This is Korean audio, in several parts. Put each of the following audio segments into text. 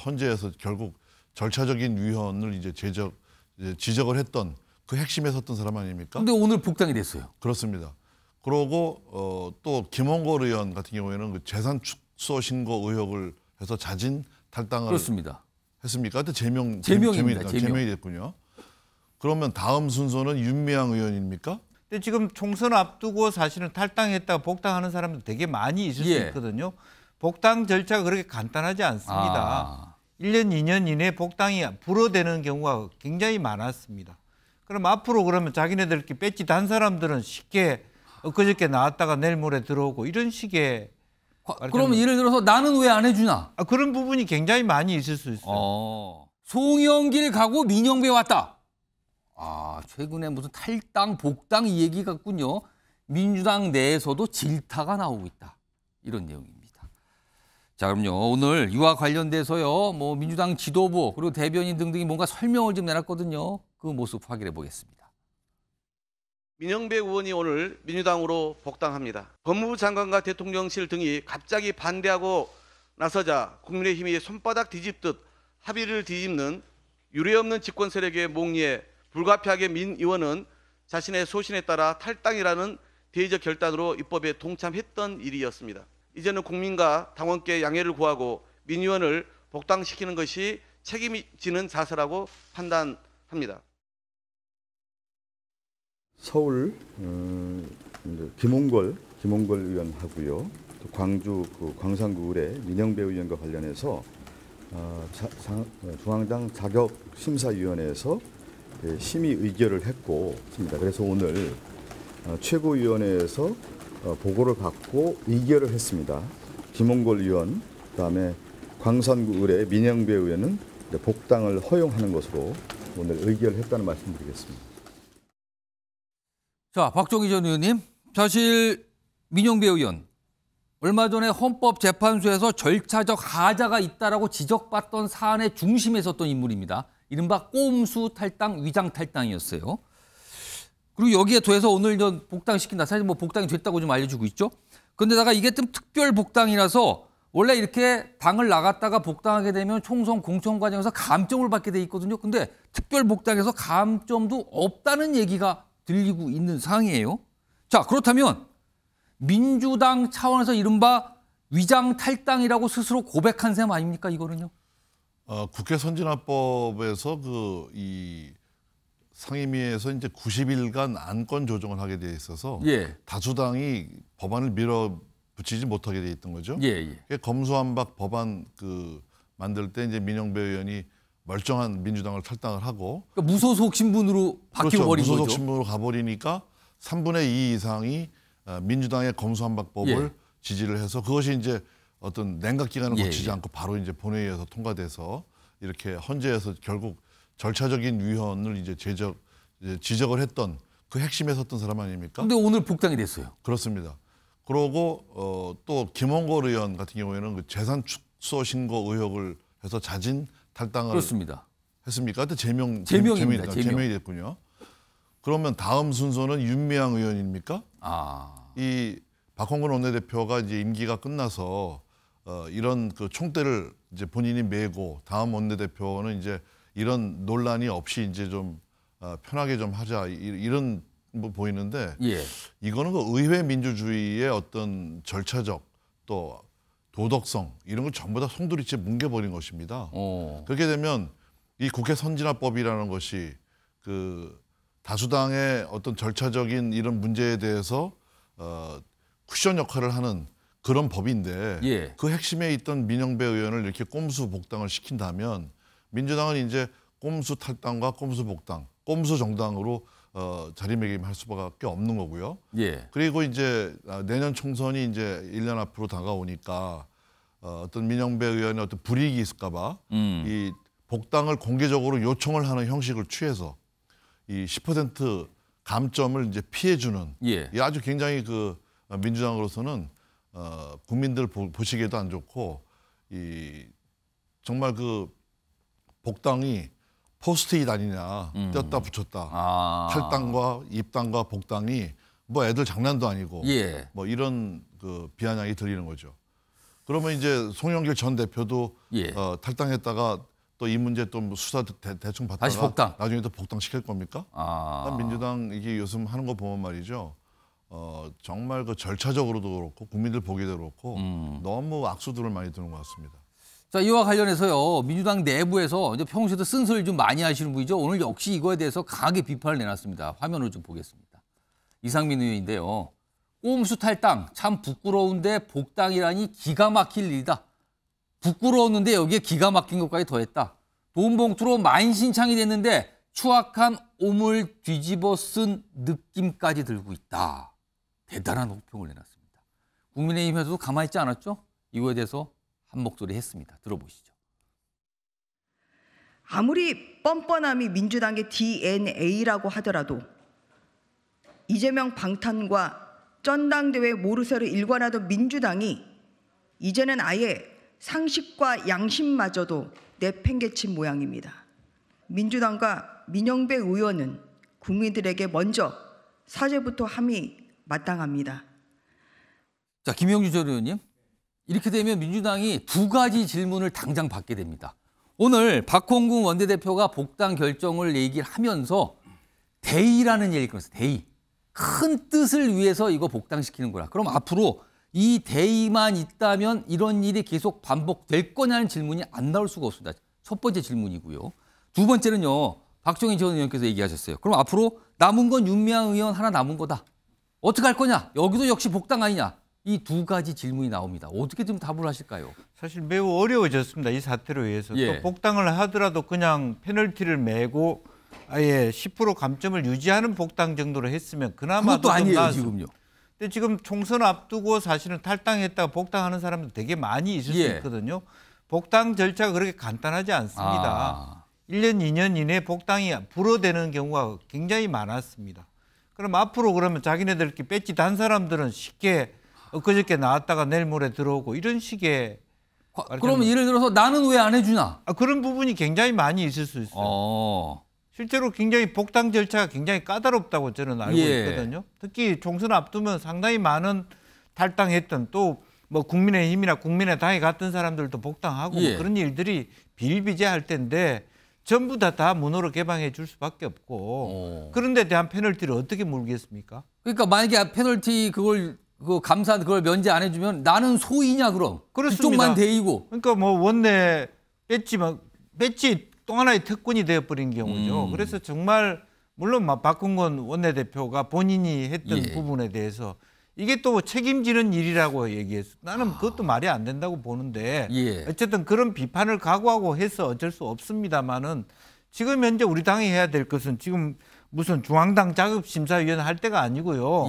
헌재에서 결국 절차적인 위헌을 이제 지적을 했던 그 핵심에 섰던 사람 아닙니까? 근데 오늘 복당이 됐어요. 그렇습니다. 그러고 또 김홍걸 의원 같은 경우에는 그 재산 축소 신고 의혹을 해서 자진 탈당을 그렇습니다. 했습니까? 그때 제명이 됐군요. 그러면 다음 순서는 윤미향 의원입니까? 근데 지금 총선 앞두고 사실은 탈당했다가 복당하는 사람도 되게 많이 있을 수 있거든요. 복당 절차가 그렇게 간단하지 않습니다. 1년, 2년 이내에 복당이 불어대는 경우가 굉장히 많았습니다. 그럼 앞으로 그러면 자기네들끼리 배지 단 사람들은 쉽게 엊그저께 나왔다가 내일 모레 들어오고 이런 식의 그러면 예를 들어서 나는 왜 안 해주나? 그런 부분이 굉장히 많이 있을 수 있어요. 송영길 가고 민영배 왔다. 최근에 무슨 탈당, 복당 이 얘기 같군요. 민주당 내에서도 질타가 나오고 있다. 이런 내용입니다. 자, 그럼요. 오늘 이와 관련돼서요. 뭐 민주당 지도부 그리고 대변인 등등이 뭔가 설명을 좀 내놨거든요. 그 모습 확인해 보겠습니다. 민영배 의원이 오늘 민주당으로 복당합니다. 법무부 장관과 대통령실 등이 갑자기 반대하고 나서자 국민의힘이 손바닥 뒤집듯 합의를 뒤집는 유례없는 집권 세력의 몽리에 불가피하게 민 의원은 자신의 소신에 따라 탈당이라는 대의적 결단으로 입법에 동참했던 일이었습니다. 이제는 국민과 당원께 양해를 구하고 민 의원을 복당시키는 것이 책임지는 자세라고 판단합니다. 서울 김홍걸 의원하고요. 또 광주 광산구 의뢰 민영배 의원과 관련해서 중앙당 자격심사위원회에서 심의 의결을 했고 있습니다. 그래서 오늘 최고위원회에서 보고를 받고 의결을 했습니다. 김홍걸 의원, 그다음에 광산구 의뢰 민영배 의원은 복당을 허용하는 것으로 오늘 의결했다는 말씀드리겠습니다. 자, 박종희 전 의원님, 사실 민영배 의원 얼마 전에 헌법재판소에서 절차적 하자가 있다라고 지적받던 사안의 중심에 섰던 인물입니다. 이른바 꼼수 탈당, 위장 탈당이었어요. 그리고 여기에 더해서 오늘 복당시킨다. 사실 뭐 복당이 됐다고 좀 알려주고 있죠. 그런데다가 이게 좀 특별 복당이라서 원래 이렇게 당을 나갔다가 복당하게 되면 총선 공천 과정에서 감점을 받게 돼 있거든요. 근데 특별 복당에서 감점도 없다는 얘기가 들리고 있는 상황이에요. 자, 그렇다면 민주당 차원에서 이른바 위장 탈당이라고 스스로 고백한 셈 아닙니까, 이거는요? 국회 선진화법에서 이 상임위에서 이제 90일간 안건 조정을 하게 돼 있어서 다수당이 법안을 밀어붙이지 못하게 돼 있던 거죠. 검수완박 법안 만들 때 이제 민영배 의원이 멀쩡한 민주당을 탈당을 하고 그러니까 무소속 신분으로 바뀌어 버린 거죠. 무소속 신분으로 가버리니까 3분의 2 이상이 민주당의 검수완박법을 지지를 해서 그것이 이제 어떤 냉각 기간을 거치지 않고 바로 이제 본회의에서 통과돼서 이렇게 헌재에서 결국 절차적인 위헌을 이제 지적을 했던 그 핵심에 섰던 사람 아닙니까? 근데 오늘 복당이 됐어요. 그렇습니다. 그러고 또 김홍걸 의원 같은 경우에는 그 재산 축소 신고 의혹을 해서 자진 탈당을 했습니까? 그때 제명이 됐군요. 그러면 다음 순서는 윤미향 의원입니까? 이 박홍근 원내대표가 이제 임기가 끝나서 이런 그 총대를 이제 본인이 메고 다음 원내대표는 이제 이런 논란이 없이 이제 좀 편하게 좀 하자 이런 뭐 보이는데 이거는 그 의회 민주주의의 어떤 절차적 또 도덕성 이런 걸 전부 다 송두리째 뭉개버린 것입니다. 그렇게 되면 이 국회 선진화법이라는 것이 그 다수당의 어떤 절차적인 이런 문제에 대해서 쿠션 역할을 하는 그런 법인데 그 핵심에 있던 민영배 의원을 이렇게 꼼수 복당을 시킨다면 민주당은 이제 꼼수 탈당과 꼼수 복당, 꼼수 정당으로 자리매김할 수밖에 없는 거고요. 그리고 이제 내년 총선이 이제 1년 앞으로 다가오니까 어떤 민영배 의원의 어떤 불이익이 있을까봐 이 복당을 공개적으로 요청을 하는 형식을 취해서 이 10% 감점을 이제 피해주는 이 아주 굉장히 그 민주당으로서는 국민들 보시기에도 안 좋고 이 정말 그 복당이 포스트잇 아니냐 떼었다 붙였다 탈당과 입당과 복당이 뭐 애들 장난도 아니고 뭐 이런 그 비아냥이 들리는 거죠. 그러면 이제 송영길 전 대표도 예. 탈당했다가 또 이 문제 또 수사 대충 받다가 다시 복당. 나중에 또 복당시킬 겁니까? 민주당 이게 요즘 하는 거 보면 말이죠. 정말 그 절차적으로도 그렇고 국민들 보기도 그렇고 너무 악수들을 많이 드는 것 같습니다. 자, 이와 관련해서요. 민주당 내부에서 이제 평소에도 쓴소리를 좀 많이 하시는 분이죠. 오늘 역시 이거에 대해서 강하게 비판을 내놨습니다. 화면을 좀 보겠습니다. 이상민 의원인데요. 꼼수 탈당 참 부끄러운데 복당이라니 기가 막힐 일이다. 부끄러웠는데 여기에 기가 막힌 것까지 더했다. 돈 봉투로 만신창이 됐는데 추악한 오물 뒤집어 쓴 느낌까지 들고 있다. 대단한 호평을 내놨습니다. 국민의힘에서도 가만히 있지 않았죠? 이거에 대해서 한 목소리 했습니다. 들어보시죠. 아무리 뻔뻔함이 민주당의 DNA라고 하더라도 이재명 방탄과 전당대회 모르쇠로 일관하던 민주당이 이제는 아예 상식과 양심마저도 내팽개친 모양입니다. 민주당과 민영배 의원은 국민들에게 먼저 사죄부터 함이 마땅합니다. 자, 김영주 전 의원님. 이렇게 되면 민주당이 두 가지 질문을 당장 받게 됩니다. 오늘 박홍근 원내대표가 복당 결정을 얘기를 하면서 대의라는 얘기를 끊었어요. 대의. 큰 뜻을 위해서 이거 복당시키는 거라. 그럼 앞으로 이 대의만 있다면 이런 일이 계속 반복될 거냐는 질문이 안 나올 수가 없습니다. 첫 번째 질문이고요. 두 번째는요. 박종인 전 의원께서 얘기하셨어요. 그럼 앞으로 남은 건 윤미향 의원 하나 남은 거다. 어떻게 할 거냐? 여기도 역시 복당 아니냐? 이 두 가지 질문이 나옵니다. 어떻게 좀 답을 하실까요? 사실 매우 어려워졌습니다. 이 사태로 인해서. 예. 또 복당을 하더라도 그냥 페널티를 매고 아예 10% 감점을 유지하는 복당 정도로 했으면 그나마 그것도 아니에요, 지금요. 근데 지금 총선 앞두고 사실은 탈당했다가 복당하는 사람도 되게 많이 있을 수 있거든요. 복당 절차가 그렇게 간단하지 않습니다. 1년, 2년 이내에 복당이 불어대는 경우가 굉장히 많았습니다. 그럼 앞으로 그러면 자기네들끼리 배지 단 사람들은 쉽게 엊그저께 나왔다가 내일 모레 들어오고 이런 식의 그러면 예를 들어서 나는 왜 안 해주나? 그런 부분이 굉장히 많이 있을 수 있어요. 실제로 굉장히 복당 절차가 굉장히 까다롭다고 저는 알고 있거든요. 특히 총선 앞두면 상당히 많은 탈당했던 또 뭐 국민의힘이나 국민의당에 갔던 사람들도 복당하고 뭐 그런 일들이 비일비재할 텐데 전부 다 문호로 개방해 줄 수밖에 없고 그런 데 대한 페널티를 어떻게 물겠습니까? 그러니까 만약에 페널티 그걸 감사 그걸 면제 안 해주면 나는 소이냐 그럼? 그렇습니다. 그쪽만 대이고. 그러니까 뭐 원내 배지 또 하나의 특권이 되어버린 경우죠. 그래서 정말 물론 박홍근 원내대표가 본인이 했던 부분에 대해서 이게 또 책임지는 일이라고 얘기했어. 나는 그것도 말이 안 된다고 보는데 어쨌든 그런 비판을 각오하고 해서 어쩔 수 없습니다만은 지금 현재 우리 당이 해야 될 것은 지금 무슨 중앙당 자급심사위원 할 때가 아니고요.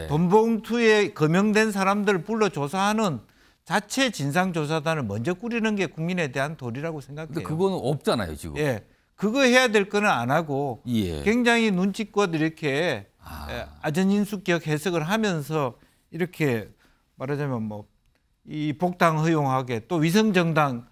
돈봉투에 거명된 사람들을 불러 조사하는 자체 진상조사단을 먼저 꾸리는 게 국민에 대한 도리라고 생각해요. 근데 그거는 없잖아요, 지금. 그거 해야 될 거는 안 하고 굉장히 눈치껏 이렇게 아전인수격 해석을 하면서 이렇게 말하자면 뭐 이 복당 허용하게 또 위성정당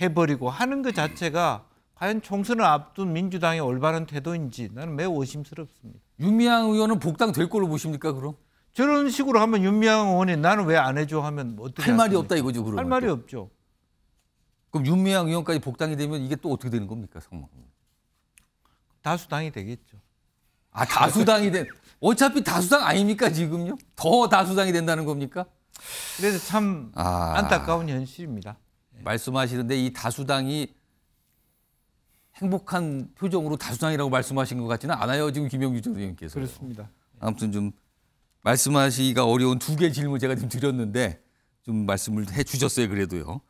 해버리고 하는 것 자체가 과연 총선을 앞둔 민주당의 올바른 태도인지 나는 매우 의심스럽습니다. 윤미향 의원은 복당 될 걸로 보십니까, 그럼? 저런 식으로 하면 윤미향 의원이 나는 왜 안 해줘 하면 어떻게 할 말이 없다 이거죠, 그러면. 할 말이 없죠. 그럼 윤미향 의원까지 복당이 되면 이게 또 어떻게 되는 겁니까, 상황? 다수당이 되겠죠. 다수당이 된. 어차피 다수당 아닙니까, 지금요? 더 다수당이 된다는 겁니까? 그래서 참 안타까운 현실입니다. 말씀하시는데 이 다수당이 행복한 표정으로 다수당이라고 말씀하신 것 같지는 않아요, 지금 김영주 전 의원께서. 그렇습니다. 아무튼 좀 말씀하시기가 어려운 두 개 질문 제가 좀 드렸는데 좀 말씀을 해 주셨어요, 그래도요.